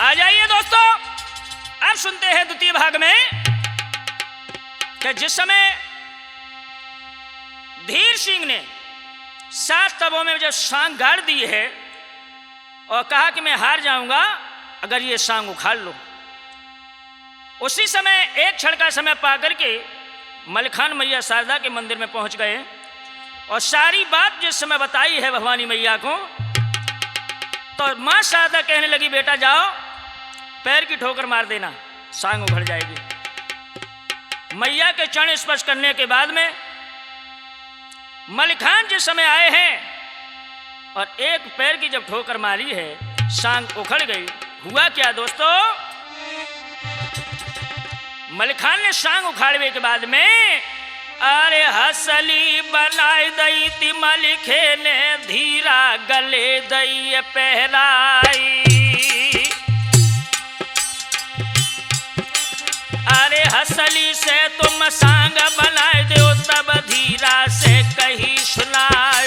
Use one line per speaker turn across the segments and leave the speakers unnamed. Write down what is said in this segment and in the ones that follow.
आ जाइए दोस्तों, अब सुनते हैं द्वितीय भाग में कि जिस समय धीर सिंह ने 7 तबों में जब सांग गाड़ दी है और कहा कि मैं हार जाऊंगा अगर ये सांग उखाड़ लो, उसी समय एक क्षण का समय पाकर के मलखान मैया शारदा के मंदिर में पहुंच गए और सारी बात जिस समय बताई है भवानी मैया को, तो मां शारदा कहने लगी बेटा जाओ पैर की ठोकर मार देना, सांग उखड़ जाएगी। मैया के चरण स्पर्श करने के बाद में मलखान जिस समय आए हैं और एक पैर की जब ठोकर मारी है सांग उखड़ गई। हुआ क्या दोस्तों, मलखान ने सांग उखाड़ने के बाद में अरे हसली बनाई दई ती मलिखे ने धीरा गले दई पहराई। अरे हसली से तुम सांग बनाए दो तब धीरा से कही सुनाए।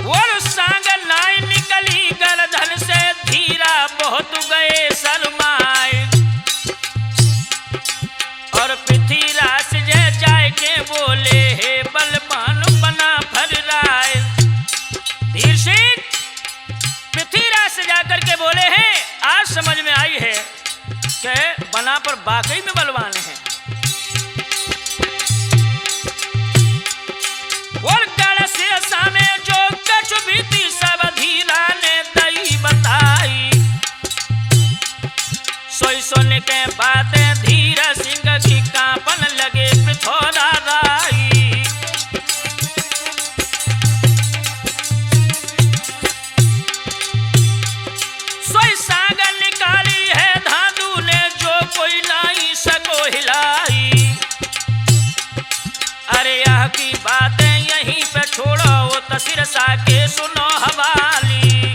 और सांग लाई निकली गर्दन से धीरा बहुत गए शर्माए। और पृथ्वीराज जे जाए के बोले हे बलवान बना भर राय। धीर सिंह पृथ्वीराज से जाकर के बोले हैं आज समझ में आई है कि बना पर वाकई में बलवान है। और गढ़ से सामे जो कछ बीती सब धीरा ने दई बताई। सोई सुन के बातें धीर सिंह की कांपन लगे पिथौरा राई। सोई सांग निकाली है धांधू ने जो कोई लाई सको हिलाई। अरे यह की बातें यहीं पे छोड़ो वो तसिर सा के सुनो हवाली।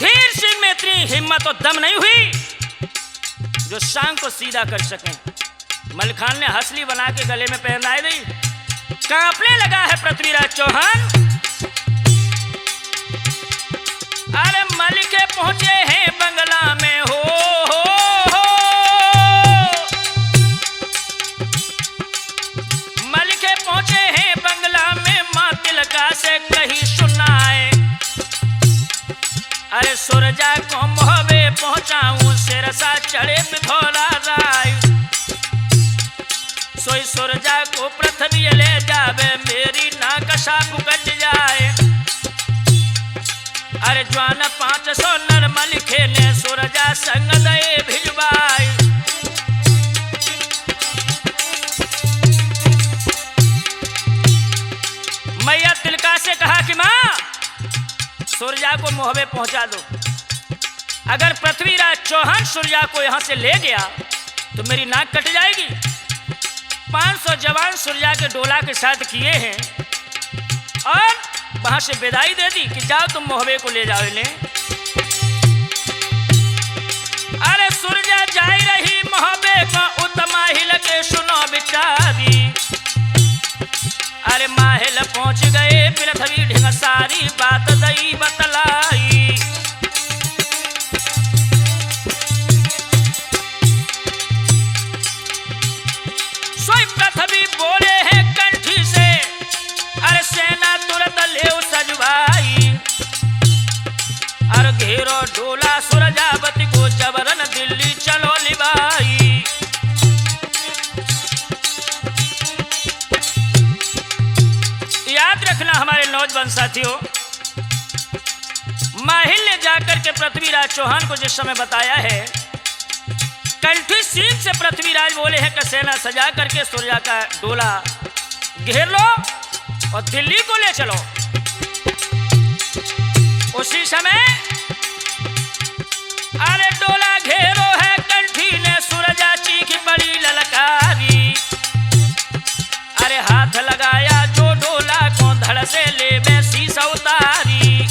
धीर सिंह में इतनी हिम्मत और दम नहीं हुई जो सांग को सीधा कर सकें। मलखान ने हसली बना के गले में पहनाई दी। कांपने लगा है पृथ्वीराज चौहान। अरे मलिके पहुंचे हैं बंगला में हो। मलिके पहुंचे हैं बंगला में मां तिलका से कही सुनाए। अरे सुरजा को मोहबे पहुंचाऊं सिरसा चढ़े पिथौरा राय। सोई सुरजा को पृथ्वी ले जावे मेरी नाकशा पुकट जाए। अरे ज्वान 500 नर मलिखे ने सुरजा संग दए भिजवाए। मैया तिलका से कहा कि मां सुरजा को मोहबे पहुंचा दो। अगर पृथ्वीराज चौहान सुरजा को यहां से ले गया तो मेरी नाक कट जाएगी। 500 जवान सुरजा के डोला के साथ किए हैं और वहां से विदाई दे दी कि जाओ तुम मोहबे को ले जाओ इन्हें। अरे सुरजा जाई रही मोहबे को उत्तमा हिल के सुनो बिचारी। अरे माहिल पहुंच गए पृथ्वी ढिंग सारी बात दई बतलाई। सोई पृथ्वी बोले हैं कंठी से अरे सेना तुरंत ले सजवाई। अरे घेरो डोला सुरजावती को जबरन दिल्ली चलो लिबाई। याद रखना हमारे नौजवान साथियों, माहिल ने जाकर के पृथ्वीराज चौहान को जिस समय बताया है कंठी सीन से पृथ्वीराज बोले हैं कि सेना सजा करके सुरजा का डोला घेर लो और दिल्ली को ले चलो। उसी समय अरे डोला घेरो है कंठी ने सुरजा चीख बड़ी ललकारी। अरे हाथ लगाया जो डोला को धड़ से ले में शीशा उतारी।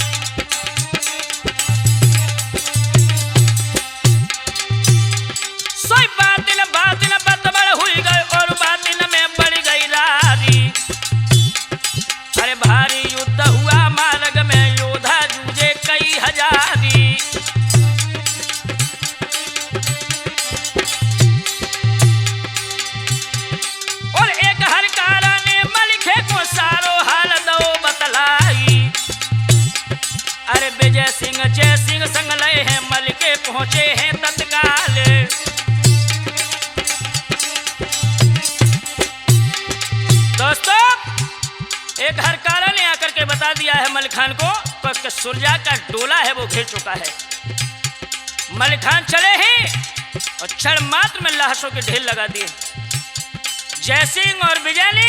अरे विजय सिंह जय सिंह संग लय हैं मलके पहुंचे हैं तत्काल। दोस्तों एक हरकारा ने आकर के बता दिया है मलिखान को कि सुरजा का डोला है वो घिर चुका है। मलिखान चले हैं और क्षण मात्र में लाशों के ढेर लगा दिए। जय सिंह और विजय ने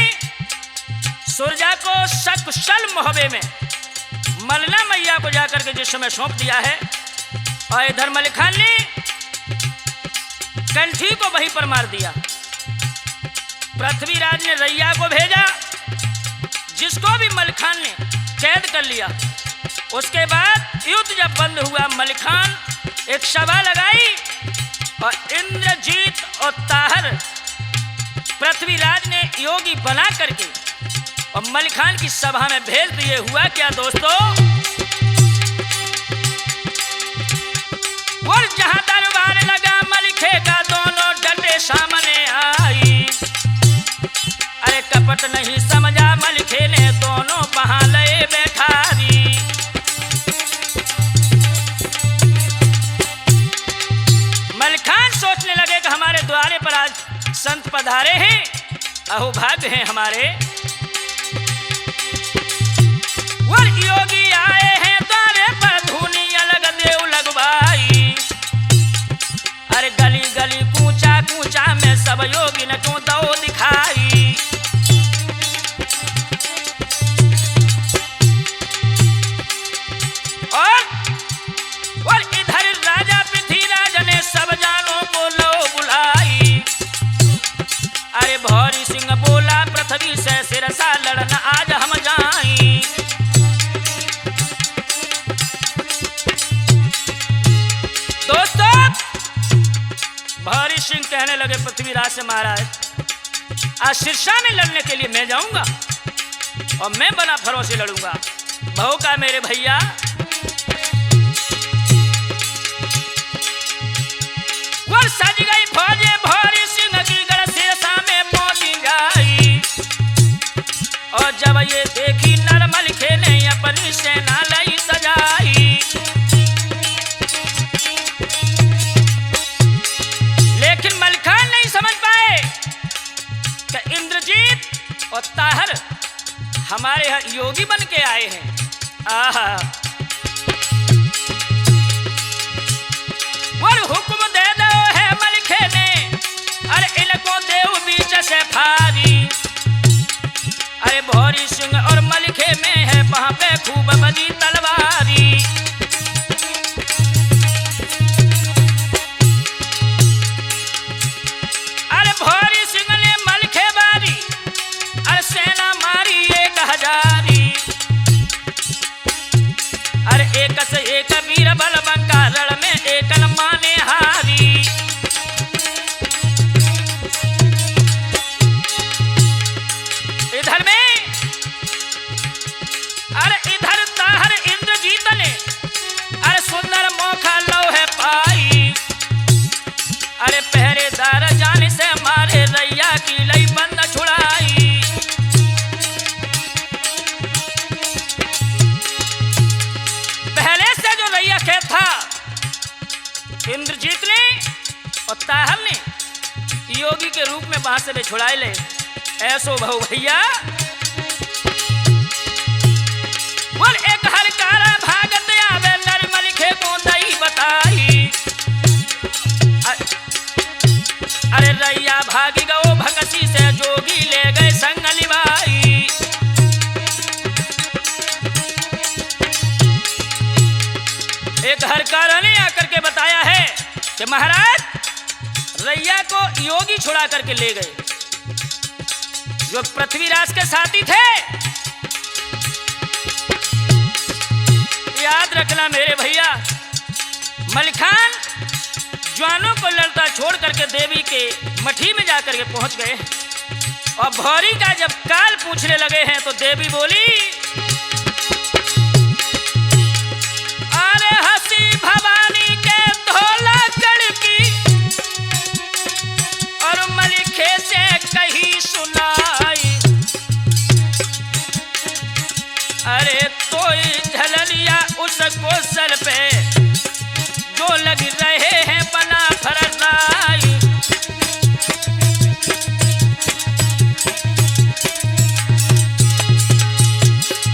सुरजा को सकुशल मोहबे में मलना मैया को जाकर के जिस समय सौंप दिया है और इधर मलिखान ने कंठी को वहीं पर मार दिया। पृथ्वीराज ने रैया को भेजा जिसको भी मलिखान ने कैद कर लिया। उसके बाद युद्ध जब बंद हुआ मलिखान एक सभा लगाई और इंद्रजीत और ताहर पृथ्वीराज ने योगी बना करके और मलिखान की सभा में भेज दिए। हुआ क्या दोस्तों, और जहां दरबार लगा मलिखे का दोनों डटे सामने आई। अरे कपट नहीं समझा मलिखे ने दोनों बहा लए बैठारी। मलिखान सोचने लगे कि हमारे द्वारे पर आज संत पधारे हैं, अहो भाग्य हैं हमारे। और योगी आए हैं द्वारे पर धुनी अलग देव लगवाई। अरे गली गली कूचा कूचा में सब योगी न क्यों दो दिखाई। और इधर राजा पृथ्वीराज ने सब जानों को लो बुलाई। अरे भौरी सिंह बोला पृथ्वी से सिरसा लड़ना आज हम जाई। दोस्तों भौरी सिंह कहने लगे पृथ्वीराज से महाराज आज सिरसा में लड़ने के लिए मैं जाऊंगा और मैं बना फरों से लड़ूंगा। बहू का मेरे भैया और सज गई फौजे भौरी सिंह की गढ़ सिरसा में पहुंची जाई। और जब ये देखी नर मलिखे ने अपनी सेना लाई सजाई। लेकिन मलिखान नहीं समझ पाए कि इंद्रजीत और ताहर हमारे यहाँ योगी बन के आए हैं। आहा और हुक्म दे दो है मलिखे ने अरे इनको देव बीच से फारी। अरे भौरी सिंह और मलिखे में है वहां पे खूब बड़ी तलवारी। अरे भौरी सिंह ने मलिखे बारी अरे सेना मारी 1000। अरे एक से एक वीर बलबंका रण में एक न माने हारी। इधर में अरे इधर ताहर इंद्रजीत ने अरे सुंदर मौका लो है पाई। अरे पहरेदार जाने से मारे रैया की लई बंद छुड़ाई। पहले से जो रैया खेत था इंद्रजीत ने और ताहर ने योगी के रूप में वहां से भी छुड़ाए ले। ऐसो बहु भैया बोल एक हरकारा भागत आवे नर मलिखे को दई बताई। अरे रैया भागी गो भगसी से जोगी ले गए संग लिवाई। एक हरकारा ने आकर के बताया है कि महाराज रैया को योगी छुड़ा करके ले गए जो पृथ्वीराज के साथी थे। याद रखना मेरे भैया मलिखान जवानों को लड़ता छोड़ करके देवी के मठी में जाकर के पहुंच गए और भौरी का जब काल पूछने लगे हैं तो देवी बोली अरे हंसी भवानी के धोला कड़की और मलिखे से कही सुनाई। अरे तो झललिया उस को सर पे जो लग रहे हैं बना फरसाई।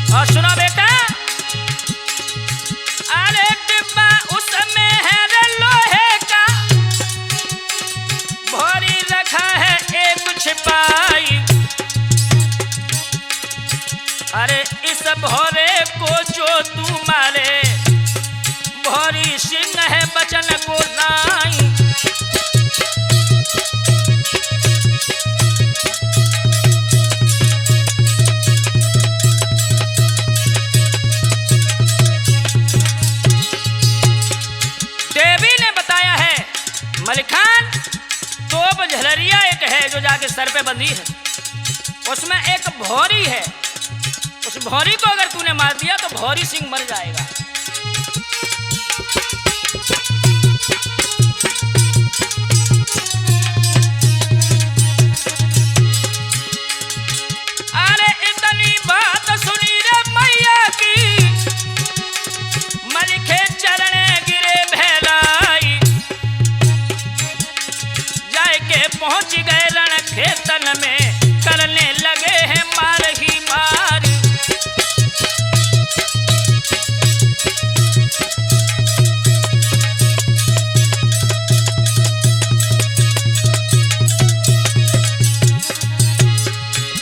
और सुनो बेटा, अरे डिब्बा उसमें है रे लोहे का, भोरी रखा है एक छिपाई। अरे इस भोरे को जो तू मारे, भोरी सिंह है बचन को नाई। देवी ने बताया है मलिखान, तोप झलरिया एक है जो जाके सर पे बंधी है, उसमें एक भौरी है, उस भौरी को अगर तूने मार दिया तो भौरी सिंह मर जाएगा। अरे इतनी बात सुनी रे मैया की, मलिखे चरणे गिरे भैलाई। जाके पहुंच गए रण खेतन में, करने लगे हैं मार ही मार।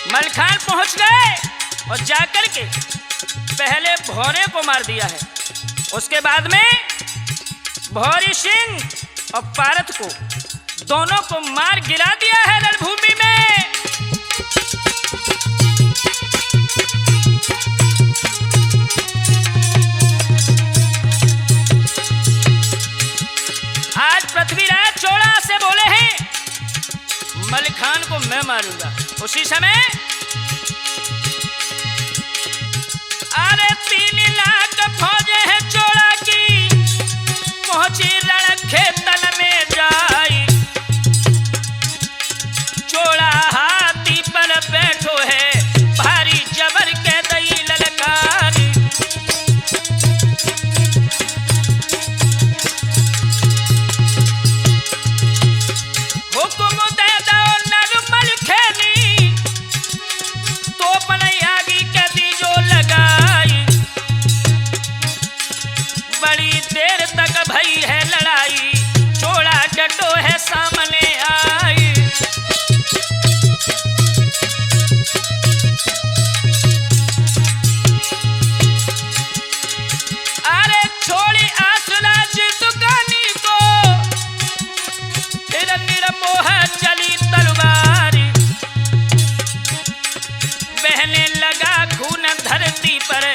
मलखान पहुंच गए और जाकर के पहले भौरे को मार दिया है, उसके बाद में भौरी सिंह और पारत को दोनों को मार गिरा दिया है रणभूमि में। आज पृथ्वीराज चोड़ा से बोले हैं मलिखान को मैं मारूंगा। उसी समय अरे 3 लाख फौज है चोड़ा की, पहुंची रण खेतन में जाई। चोड़ा हाथी पर बैठो है, भारी जबर के दई ललकारी। हुक्म दे दो नरमल खेनी, तो बनयागी के दीजो लगाई। बड़ी देर तक भई है लड़ाई, चोड़ा डटो है सामने आई। अरे छोड़ी आसुराज दुकानी को, फिर निर्मोह चली तलवारी। बहने लगा खून धरती पर,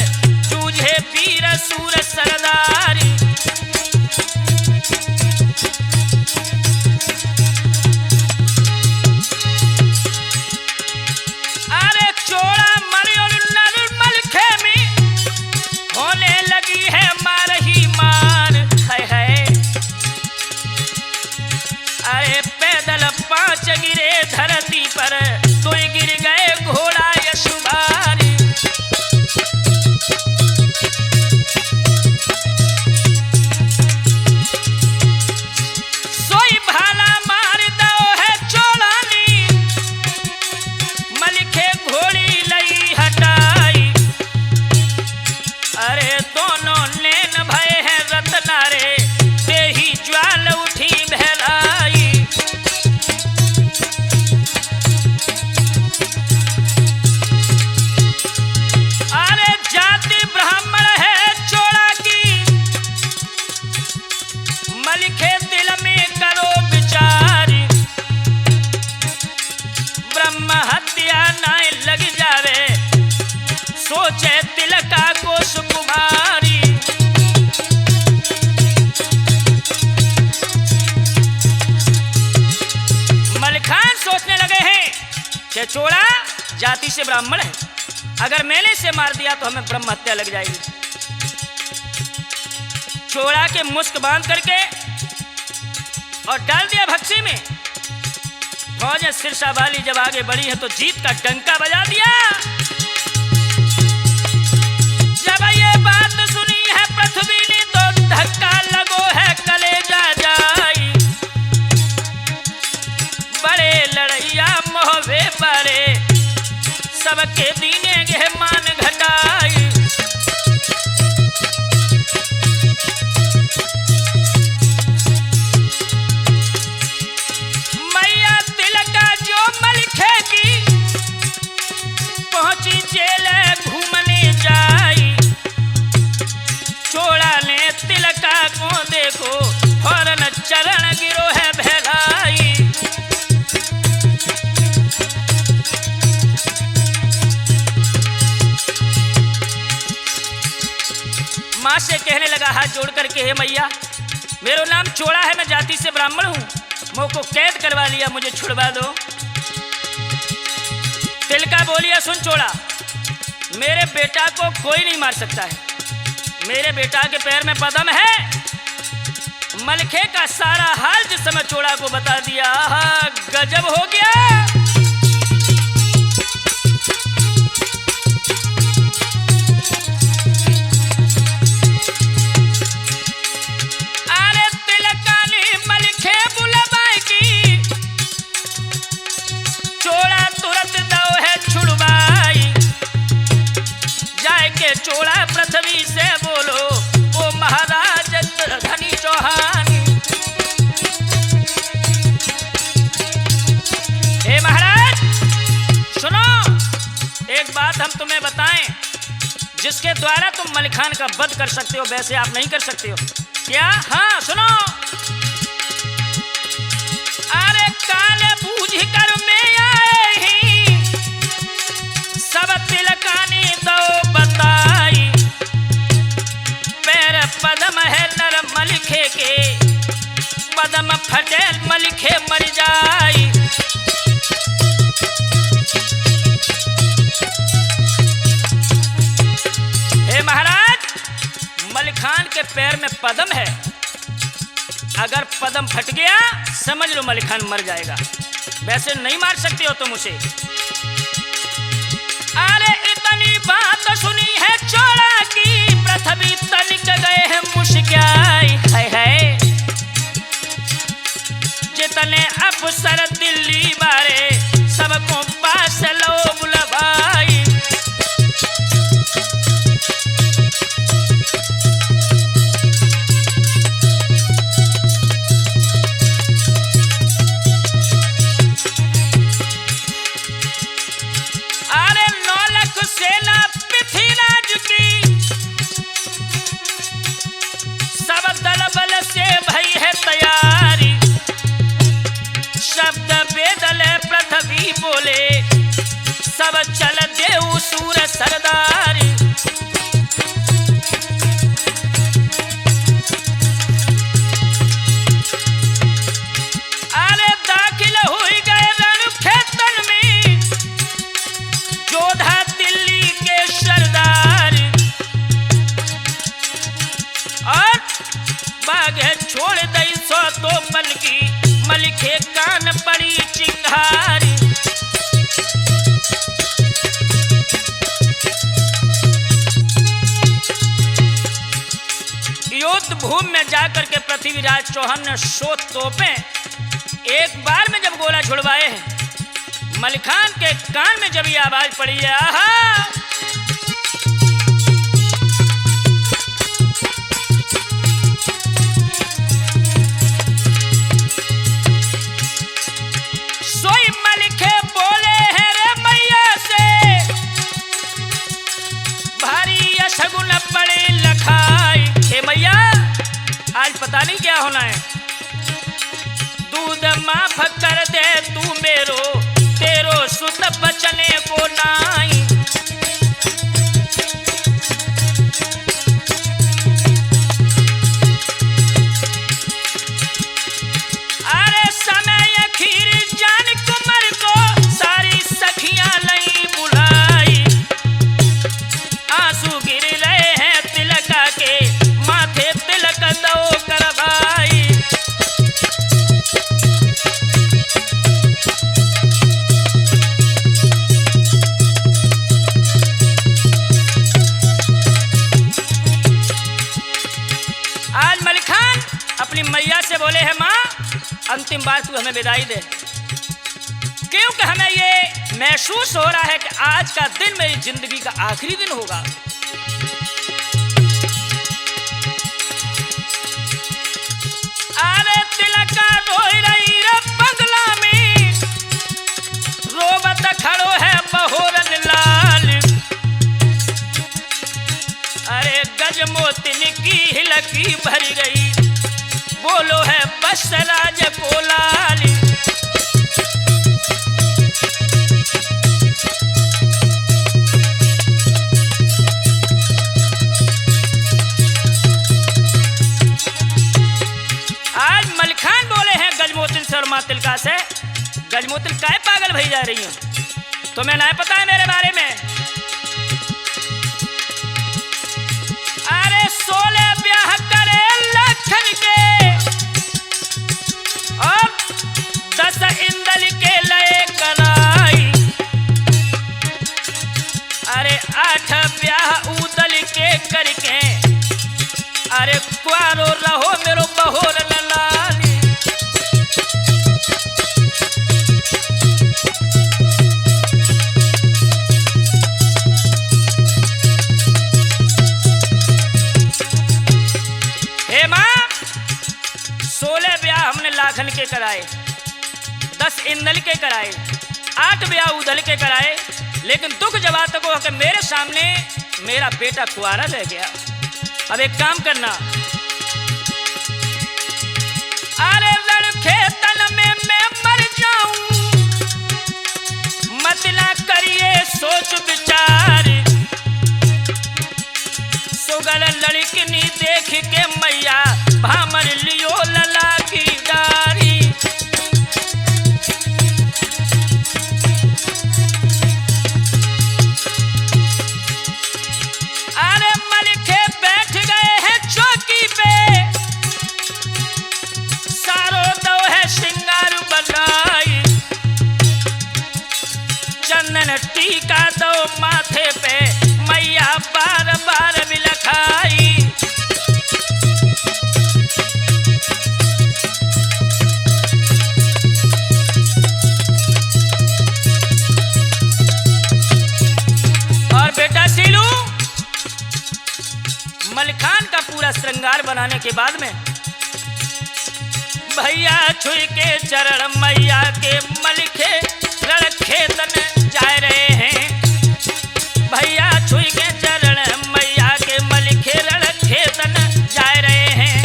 जूझे वीर सूर सरदारी। अरे चोड़ा मरियल नरमल खेमी, होने लगी है मार ही मार। है अरे पैदल 5 गिरे धरती पर, तो गिर गए घोड़ा यशुभारी। सोई भाला मार दो है चोड़ानी, मलिखे घोड़ी लई हटाई। अरे दोनों नैन भय है रत्नारे, देही ज्वाल उठी बहराई। अरे जाति ब्राह्मण है चोड़ा की, मलिखे दिल में करो विचारी। ब्रह्म हत्या ना लग जावे, सोचे तिलका को सुकुमारी। मलिखान सोचने लगे हैं कि चोड़ा जाति से ब्राह्मण है, अगर मैंने इसे मार दिया तो हमें ब्रह्म हत्या लग जाएगी। चोड़ा के मुस्क बांध करके और डाल दिया भक्सी में। फौज सिरसा वाली जब आगे बढ़ी है तो जीत का डंका बजा दिया। जब ये बात सुनी है पृथ्वी से कहने लगा हाथ जोड़ करके, हे मैया, मेरा नाम चोड़ा है, मैं जाति से ब्राह्मण हूँ, मुझको कैद करवा लिया, मुझे छुड़वा दो। तिलका बोलिया, सुन चोड़ा, मेरे बेटा को कोई नहीं मार सकता है, मेरे बेटा के पैर में पदम है। मलखे का सारा हाल जिस समय चोड़ा को बता दिया, गजब हो गया। अरे तिलका ने मलखे बुलवाई की, चोड़ा तुरंत दो है छुड़वाई। जाए के चोड़ा पृथ्वी से बोलो, ओ महाराज धनी चौहान, हे महाराज सुनो, एक बात हम तुम्हें बताएं, जिसके द्वारा तुम मलिखान का वध कर सकते हो, वैसे आप नहीं कर सकते हो। क्या? हाँ सुनो। अरे काले बूझ कर में आए ही, सब तिलकानी दो बताई। पैर पदम है नर मलिखे के, पदम फटे मलिखे मर जाई। हे महाराज, मलिखान के पैर में पदम है, अगर पदम फट गया समझ लो मलिखान मर जाएगा, वैसे नहीं मार सकते हो तुम उसे। अरे इतनी बात सुनी है चोड़ा की, पृथ्वी तनिक गए हैं मुश्किल। है जितने अफसर दिल्ली बारे, सबको पास लो बुलवाई। अरे नौलख सेना पृथ्वीराज की, सब दल बल से भई है तैयारी। शब्द बेदल पृथ्वी बोले, सब चल देव सूर सरदारी। अरे दाखिल हुई गए रण खेतन में, जोधा दिल्ली के सरदार। और बागे छोड़ दई सो तो बल की, मलिखे कान पड़ी चिंगारी। युद्ध भूमि में जाकर के पृथ्वीराज चौहान ने 100 तोपें एक बार में जब गोला छुड़वाए हैं, मलिखान के कान में जब ये आवाज पड़ी है, आहा, सोई मलिखे बोले हैं रे मैया से, भारी अशगुन पड़े लखाई। हे मैया, आज पता नहीं क्या होना है, दूध माफ कर दे तू मेरो, तेरो सुत बचने को नाई। अरे समय खीर जान कुमार को, सारी सखियां नहीं बुलाई। आंसू गिर रहे हैं तिलका के, माथे तिलक दो करवाई। आज मलिखान अपनी मैया से बोले हैं, माँ अंतिम बार तू हमें विदाई दे, क्योंकि हमें ये महसूस हो रहा है कि आज का दिन मेरी जिंदगी का आखिरी दिन होगा। अरे तिलका रोई रही रे बंगला में, रोबत खड़ो है बहोरन लाल। अरे गजमोतिन की हिलकी भर गई, बोलो है बस राज को लाल। और माँ तिलका से गजमोतिल काय पागल भई जा रही हूँ? तुम्हें नहीं पता है मेरे बारे में? अरे 16 ब्याह करे लखन के और 10 इंदल के लय कराई। अरे 8 ब्याह उदल के करके अरे कुआरो रहो मेरो बहोर ललाली। हे माँ 16 ब्याह हमने लाखन के कराए, 10 इंदल के कराए, 8 ब्याह उदल के कराए, लेकिन दुख जब आता को कि मेरे सामने मेरा बेटा कुआरा रह गया। अब एक काम करना, अरे रणखेतन में मैं मर जाऊं, मत ना करिए सोच विचार। सुगल लड़कनी देख के मैया भामर लियो लला की डारी। अरे मलिखे बैठ गए हैं चौकी पे, सारो दो है श्रृंगार बनाई। चंदन टीका दो माथे पे मैया बार बार बिलखाई। और बेटा सीलू मलिखान का पूरा श्रृंगार बनाने के बाद में भैया छुई के चरण मैया के मलिखे रणखेतन जा रहे हैं। भैया छुई के चरण मैया के मलिखे रणखेतन जा रहे हैं।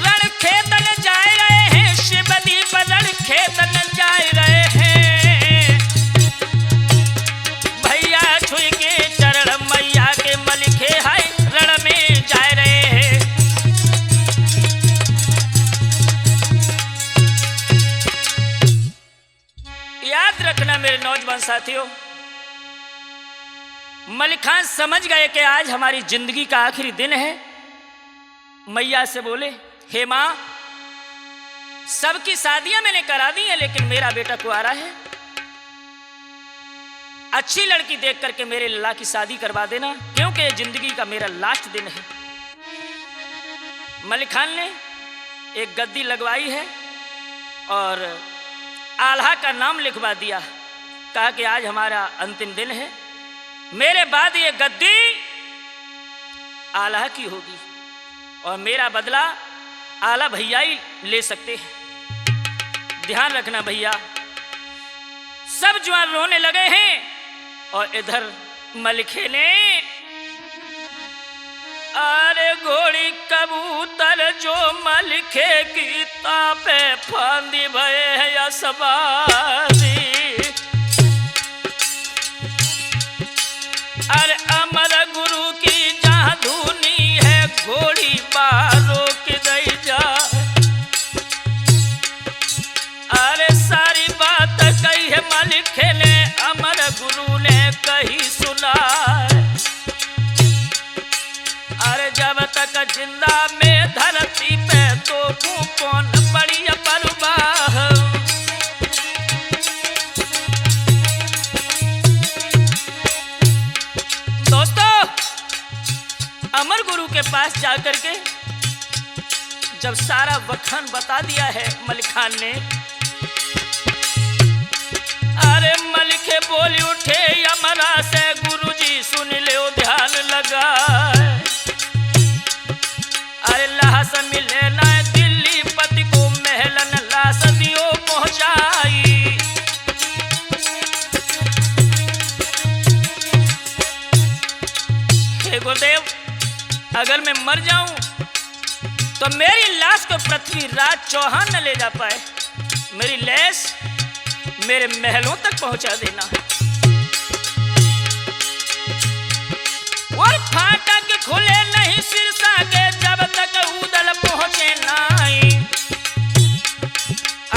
रणखेतन जा रहे हैं, शिवदीप रणखेतन जा रहे हैं। भैया छुई के चरण मैया के मलिखे हाय रण में जा रहे हैं। याद रखना मेरे नौजवान साथियों, मलिखान समझ गए कि आज हमारी जिंदगी का आखिरी दिन है। मैया से बोले, हे माँ सबकी शादियां मैंने करा दी हैं, लेकिन मेरा बेटा कुआरा है। अच्छी लड़की देख करके मेरे लल्ला की शादी करवा देना, क्योंकि ये जिंदगी का मेरा लास्ट दिन है। मलिखान ने एक गद्दी लगवाई है और आल्हा का नाम लिखवा दिया। कहा कि आज हमारा अंतिम दिन है, मेरे बाद ये गद्दी आल्हा की होगी और मेरा बदला आला भैया ही ले सकते हैं। ध्यान रखना भैया। सब जवान रोने लगे हैं और इधर मलिखे ने अरे घोड़ी कबूतर जो मलिखे की तापे फांदी भये है या सवारी। अरे अमर गुरु की जहाँ धुनी है घोड़ी बारो के दई जा। अरे सारी बात कही है मलिखे ने, अमर गुरु ने कही सुना। अरे जब तक जिंदा में धरती पे तो तू कौन बड़ी परवाह। दोस्तों अमर गुरु के पास जाकर के जब सारा वखान बता दिया है मलिखान ने, अरे मलिखे बोली उठे अमरा से, गुरुजी सुन ले ध्यान लगा। अरे लाश मिले ना दिल्ली पति को महलन लाश दियो पहुंचाई। हे गुरुदेव अगर मैं मर जाऊं तो मेरी लाश को पृथ्वीराज चौहान न ले जा पाए, मेरी लाश मेरे महलों तक पहुंचा देना। और खुले नहीं शीर्षा के जब तक उदल पहुंचे नाई।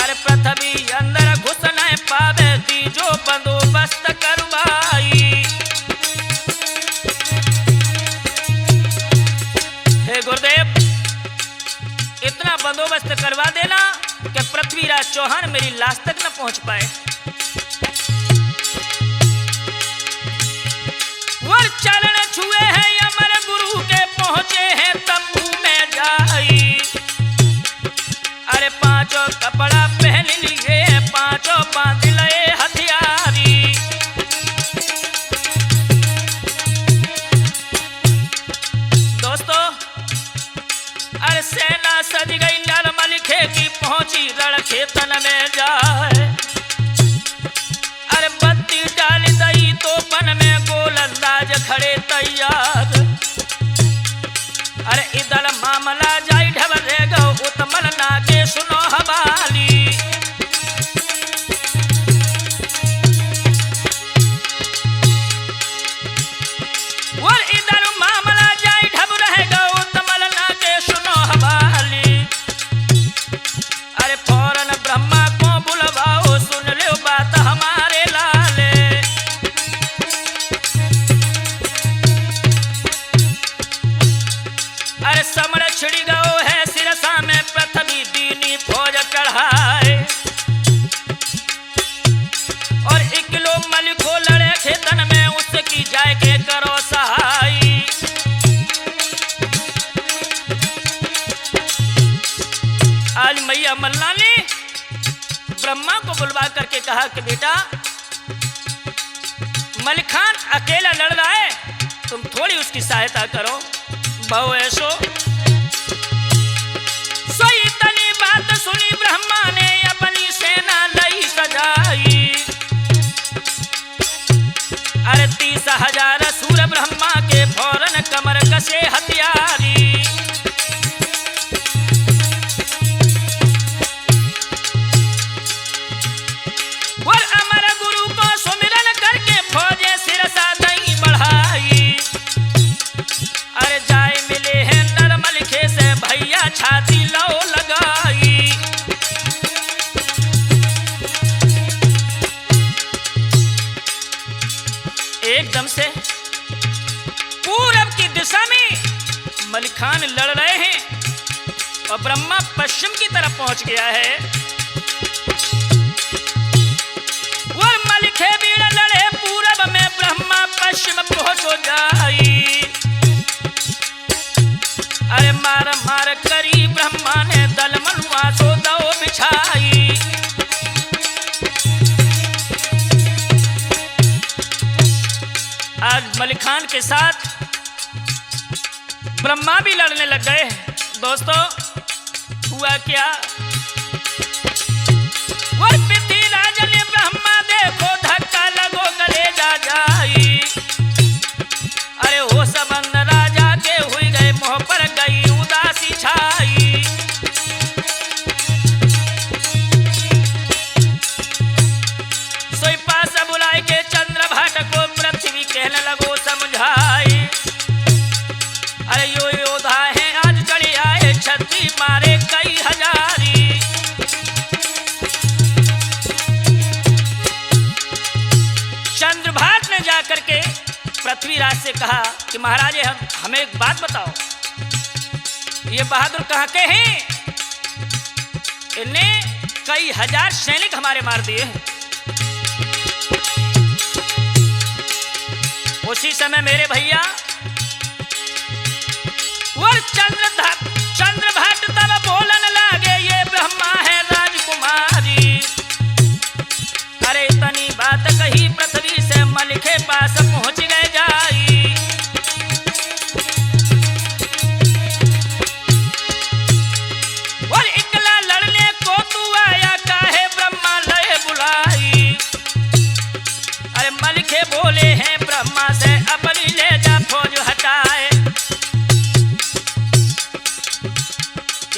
अरे पृथ्वी अंदर घुस न पावे तीजो बंदोबस्त करवाई। हे गुरुदेव, इतना बंदोबस्त करवा देना कि पृथ्वीराज चौहान मेरी लाश तक न पहुंच पाए। वर चरण छुए हैं अमर गुरु के पहुंचे हैं तंबू में जाई। अरे पांचों कपड़ा पहन लिए पांचों बांध लिए हथियारी। दोस्तों, अरे सेना सज गई नरमल खेती पहुंची रणखेतन में जाए। अरे बत्ती डाल दई तो बन में गोलंदाज खड़े तैयार। अरे इधर मामला जाई ढबरे गो उत्मल ना के सुनो हवाली। और इधर मामला जाई ढबरे गो उत्मल ना के सुनो हवाली। अरे फौरन ब्रह्मा को बुलवाओ सुन लो बात हमारे लाले। अरे समर छिड़ गओ है सिरसा में पृथ्वी दीनी फौज चढ़ाए। और इकलो मलिको लड़े खेतन में उसकी जाय के करो सहाई। आज मैया मल्ला ने ब्रह्मा को बुलवा करके कहा कि बेटा, मलिखान अकेला लड़ रहा है, तुम थोड़ी उसकी सहायता करो। बहु ऐसो सोई तनी बात सुनी ब्रह्मा ने अपनी सेना लई सजाई। अरे 30,000 सूर ब्रह्मा के फौरन कमर कसे हथियारी। और अमर गुरु को सुमिरन करके फौजे सिरसा नहीं बढ़ाई। अरे जाए मिले हैं नरमल खे से भैया छाती लो लगाई। एकदम से पूरब की दिशा में मलिखान लड़ रहे हैं और ब्रह्मा पश्चिम की तरफ पहुंच गया है। और मलिखे बीड़ लड़े पूरब में ब्रह्मा पश्चिम पहुंचो जाई। अरे मार मार करी ब्रह्मा ने दल मनुआ सो दो बिछाई। आज मलिखान के साथ ब्रह्मा भी लड़ने लग गए। दोस्तों, हुआ क्या? और पृथ्वीराज ने ब्रह्मा देखो धक्का लगो गले जा जाई। अरे हो सबंद राजा के हुई गए मोह पर गई उदासी छाई। सोई पास बुलाए के चंद्र भाट को पृथ्वी कहने लगो समझाई। अरे यो योद्धा है आज चढ़े आए छत्री मारे कई हजारी। चंद्रभाट ने जाकर के पृथ्वीराज से कहा कि महाराज हमें एक बात बताओ, ये बहादुर कहाँ के हैं? इनने कई हजार सैनिक हमारे मार दिए हैं। उसी समय मेरे भैया और चंद्रभाट तब बोलन लागे ये ब्रह्मा है राजकुमारी। अरे इतनी बात कही पृथ्वी से मलिखे पास पहुंच गए जाई। और इकला लड़ने को तू आया काहे ब्रह्मा लय बुलाई। अरे मलिखे बोले हैं ब्रह्मा से अपनी ले जा फौज हटाए।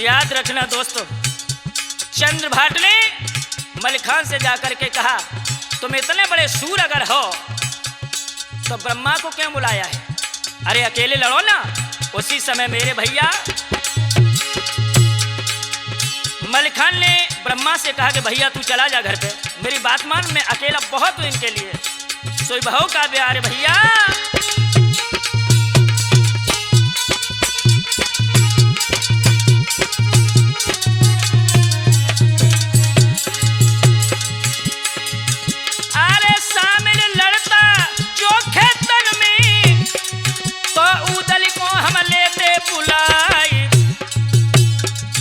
याद रखना दोस्तों, चंद्रभाट ने मलिखान से जाकर के कहा तुम इतने बड़े सूर अगर हो तो ब्रह्मा को क्यों बुलाया है? अरे अकेले लड़ो ना। उसी समय मेरे भैया मलिक ने ब्रह्मा से कहा कि भैया तू चला जा घर पे, मेरी बात मान, मैं अकेला बहुत हूं इनके लिए। सोई बहू का प्यार भैया। अरे शामिल लड़ता जो खेतन में, तो उदल को हम लेते बुलाई।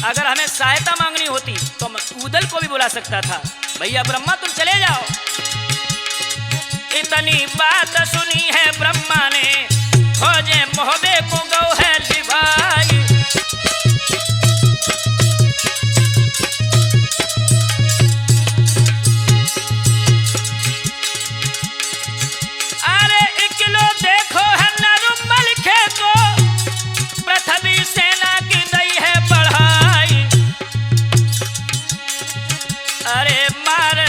अगर हमें सहायता मांगनी होती तो उदल को भी बुला सकता था। भैया ब्रह्मा तुम चले जाओ। इतनी बात सुनी है ब्रह्मा ने, खोजे मोहबे को गौ है लिभाई। अरे इकलो देखो है नरुमल खेतो, पृथ्वी सेना की दई है बढ़ाई। अरे मार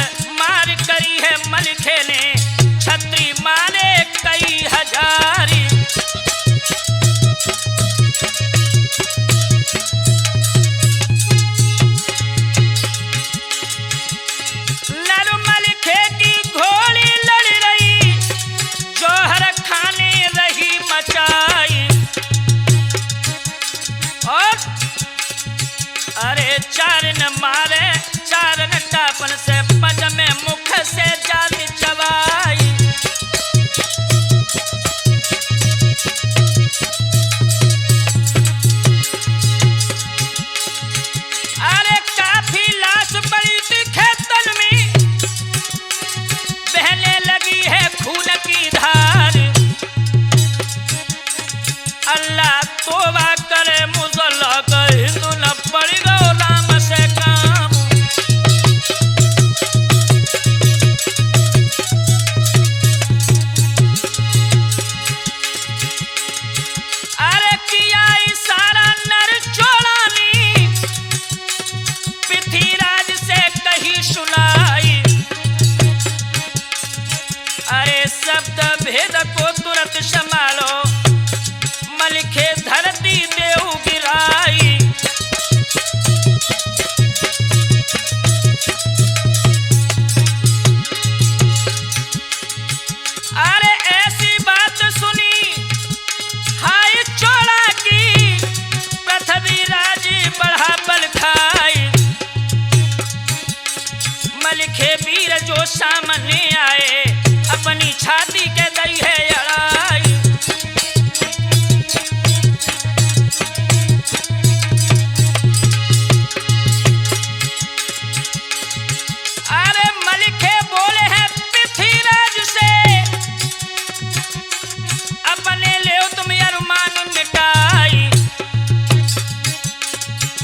मार करी है मलिखे ने, छत्री मारे कई हजारी। नरुमल खे की घोड़ी लड़ रही, जौहर खाने रही मचाई। और अरे चारण मारे चारण टापन से, पज में मुख से जाति चबाई। अरे काफी लाश पड़ी थी खेतन में, बहने लगी है खून की धार। अल्लाह तौबा करे मुजल्ला का, हिंदू न पड़ गो राम से काम। अरे किया इशारा नर चोड़ानी, पृथ्वीराज से कही सुनाई। अरे शब्द भेद को तुरंत संभालो, मलिखे धरती देव गिराई। अरे ऐसी बात सुनी हाय चोला की, पृथ्वीराज बढ़ा बल खाई। मलिखे वीर जो सामने आए, अपनी छाती के दई है अड़ाई। अरे मलिखे बोले हैं पृथ्वीराज से, अपने ले तुम अरमान मिटाई।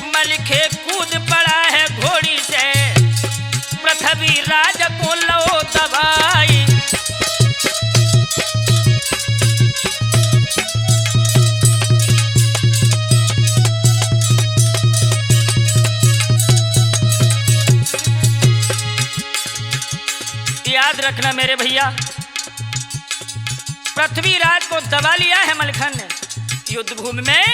मलिखे कूद पड़ा है घोड़ी से, पृथ्वीराज को लो दबाई। याद रखना मेरे भैया, पृथ्वीराज को दबा लिया है मलिखन ने युद्ध भूमि में।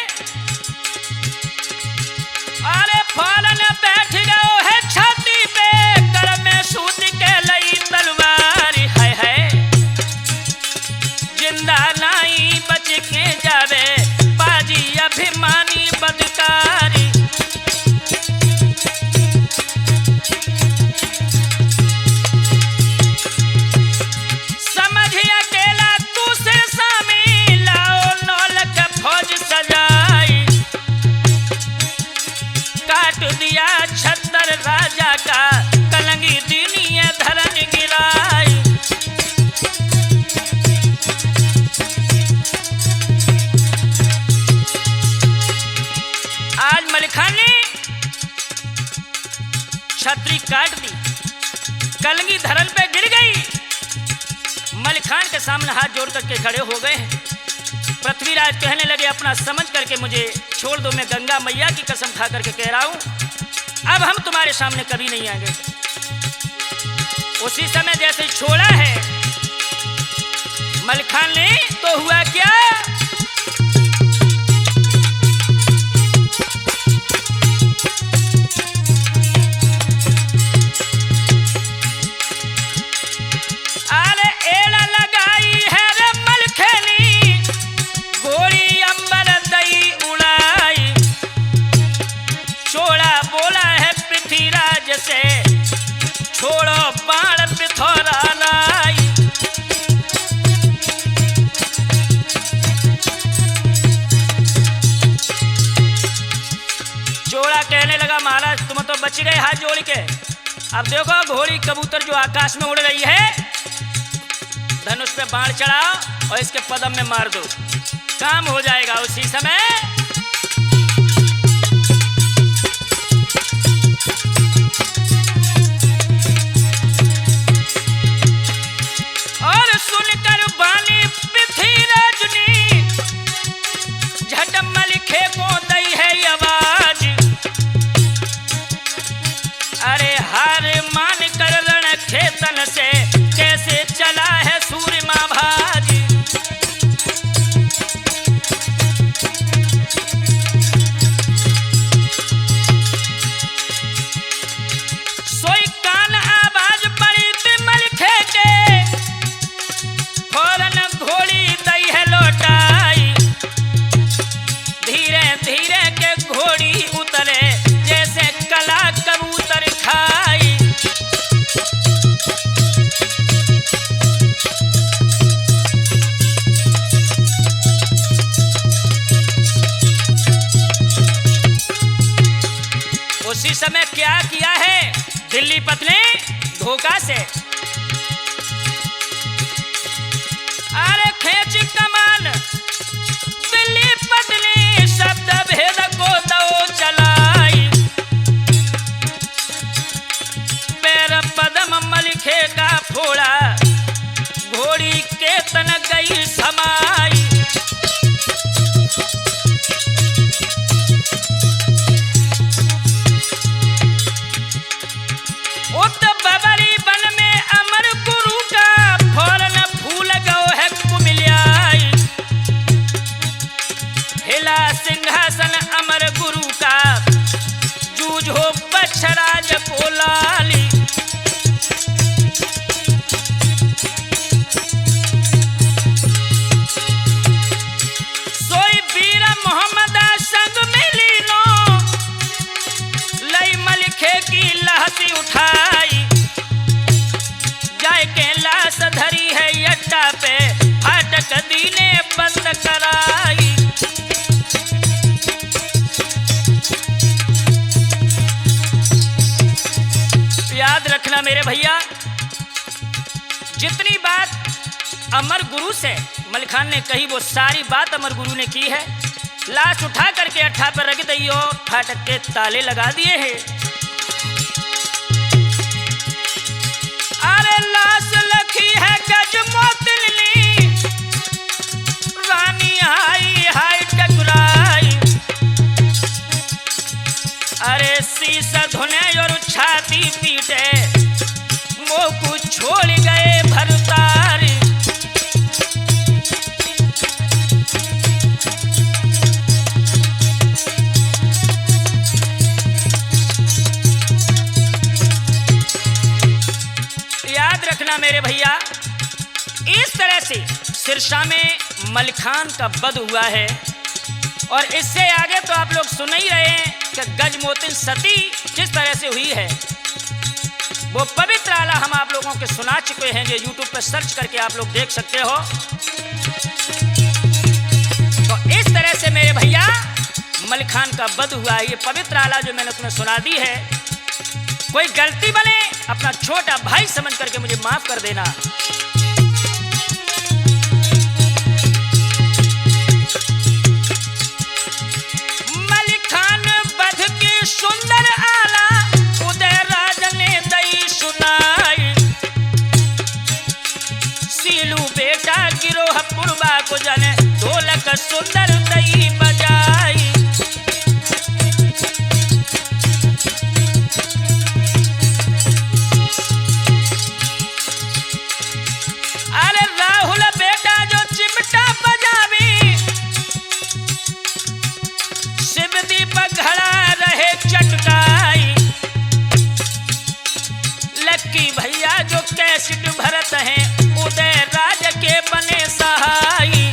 अरे फौरन बैठ गए है छाती पे, कर में सूत के लई तलवार। है जिंदा नाई बच के जावे, बाजी अभिमानी बदकारी। समझ अकेला तू से सामी, लाओ नौलख फौज सजाई। काट दिया छतर राजा का, कलंगी दीनी धरन गिराई। आज मलिखा ने छतरी काट दी, कलंगी धरन पे गिर गई। मलिखान के सामने हाथ जोड़ करके खड़े हो गए हैं। पृथ्वीराज कहने लगे अपना समझ करके मुझे छोड़ दो, मैं गंगा मैया की कसम खा करके कह रहा हूं, अब हम तुम्हारे सामने कभी नहीं आएंगे। उसी समय जैसे छोड़ा है मलिखान ने, तो हुआ क्या, मच गए हाथ जोड़ के। अब देखो घोड़ी कबूतर जो आकाश में उड़ रही है, धनुष पे बाण चढ़ाओ और इसके पदम में मार दो, काम हो जाएगा। उसी समय और सुनकर बानी पृथ्वी झट मलिखे को दई है आवाज, अरे हार मान कर रण खेतन से कैसे चला है सूर्यमा भाज। सोई कान आवाज बड़ी बिमल खेके, फौरन घोड़ी दई है लौटाई, धीरे धीरे के घोड़ी उतरे जैसे कला कबूतर खाई। उसी समय क्या किया है दिल्ली पत ने धोखा से, अरे खेच कमान दिल्ली पत ने शब्द भेद को दो चलाई, पैर पदम मलिखे का फोड़ा घोड़ी के तन गई समाई। उत बबरी बन में अमर गुरु का फौरन फूल गो है कुमिलियाई, हिला सिंहासन अमर गुरु का जूझो बछराज को लाली। सोई वीर मोहम्मद संग मिली नो, लई मलिखे की लहसी उठाई, जाय के लाश धरी है यट्टा पे फाटक दीने बंद कराई। याद रखना मेरे भैया, जितनी बात अमर गुरु से मलिखान ने कही वो सारी बात अमर गुरु ने की है। लाश उठा करके अट्ठा पर रख दी और फाटक के ताले लगा दिए हैं। अरे लाश लखी है गज मोतिलनी, रानी हाई हाई टकराई, अरे शीशा धुने और छाती पीटे मुंह को छोड़ गए भरतारी। याद रखना मेरे भैया, इस तरह से सिरसा में मलिखान का वध हुआ है। और इससे आगे तो आप लोग सुन ही रहे हैं कि गजमोतिन सती जिस तरह से हुई है, वो पवित्र आला हम आप लोगों के सुना चुके हैं, जो YouTube पर सर्च करके आप लोग देख सकते हो। तो इस तरह से मेरे भैया मलिखान का वध हुआ है। ये पवित्र आला जो मैंने तुम्हें सुना दी है, कोई गलती बने अपना छोटा भाई समझ करके मुझे माफ कर देना। मलिखान वध की सुंदर आला उदय राज ने दई सुनाई, सीलू बेटा गिरोह पुरबा को जने ढोलक सुंदर दई बजाई। अरे राहुल बेटा जो चिमटा बजावी, शिव दीपक घड़ा रहे चटकाई, लक्की भैया जो कैसेट भरत हैं उदय राज के बने सहाई।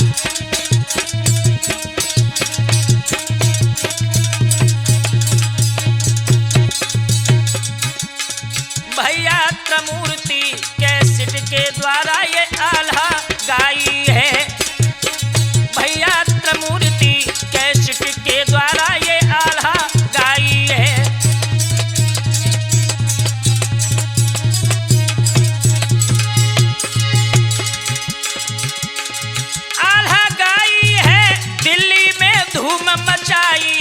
धूम मचाई